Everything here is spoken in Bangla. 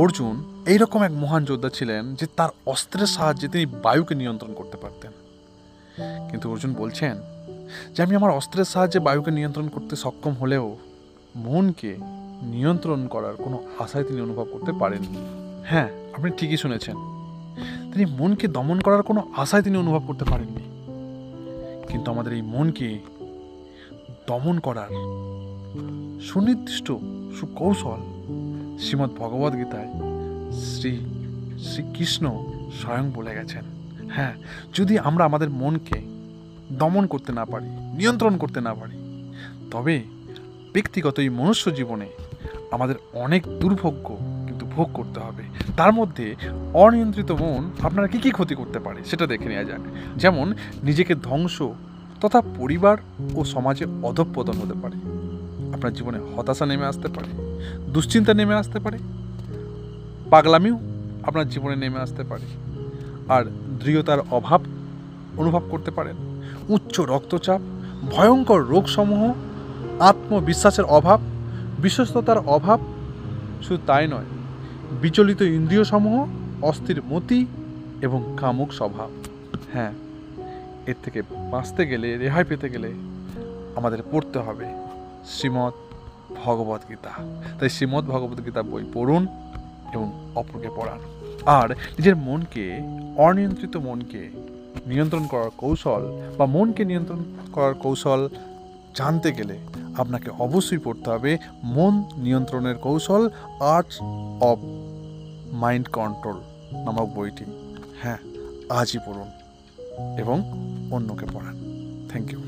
অর্জুন এইরকম এক মহান যোদ্ধা ছিলেন যে তার অস্ত্রের সাহায্যে তিনি বায়ুকে নিয়ন্ত্রণ করতে পারতেন। কিন্তু অর্জুন বলছেন যে আমি আমার অস্ত্রের সাহায্যে বায়ুকে নিয়ন্ত্রণ করতে সক্ষম হলেও মনকে নিয়ন্ত্রণ করার কোনো আশায় তিনি অনুভব করতে পারেননি। হ্যাঁ, আপনি ঠিকই শুনেছেন, তিনি মনকে দমন করার কোনো আশায় তিনি অনুভব করতে পারেননি। কিন্তু আমাদের এই মনকে দমন করার সুনির্দিষ্ট সুকৌশল শ্রীমদ্ ভগবদ গীতায় শ্রীকৃষ্ণ স্বয়ং বলে গেছেন। হ্যাঁ, যদি আমরা আমাদের মনকে দমন করতে না পারি, নিয়ন্ত্রণ করতে না পারি, তবে ব্যক্তিগত এই মনুষ্য জীবনে আমাদের অনেক দুর্ভোগ্য কিন্তু ভোগ করতে হবে। তার মধ্যে অনিয়ন্ত্রিত মন আপনারা কী কী ক্ষতি করতে পারে সেটা দেখে নেওয়া যাক। যেমন নিজেকে ধ্বংস তথা পরিবার ও সমাজে অধঃপতন হতে পারে। আপনার জীবনে হতাশা নেমে আসতে পারে, দুশ্চিন্তা নেমে আসতে পারে, পাগলামিও আপনার জীবনে নেমে আসতে পারে, আর দৃঢ়তার অভাব অনুভব করতে পারেন। উচ্চ রক্তচাপ, ভয়ঙ্কর রোগসমূহ, আত্মবিশ্বাসের অভাব, বিশ্বস্ততার অভাব, শুধু তাই নয়, বিচলিত ইন্দ্রিয়সমূহ, অস্থির মতি এবং কামুক স্বভাব। হ্যাঁ, এর থেকে বাঁচতে গেলে, রেহাই পেতে গেলে আমাদের পড়তে হবে শ্রীমদ্ ভগবদ গীতা। তাই শ্রীমদ্ ভগবদ গীতা বই পড়ুন এবং অপরকে পড়ান। আর নিজের মনকে, অনিয়ন্ত্রিত মনকে নিয়ন্ত্রণ করার কৌশল বা মনকে নিয়ন্ত্রণ করার কৌশল জানতে গেলে আপনাকে অবশ্যই পড়তে হবে মন নিয়ন্ত্রণের কৌশল, আর্টস অফ মাইন্ড কন্ট্রোল নামক বইটি। হ্যাঁ, আজই পড়ুন এবং অন্যকে পড়ান। Thank you.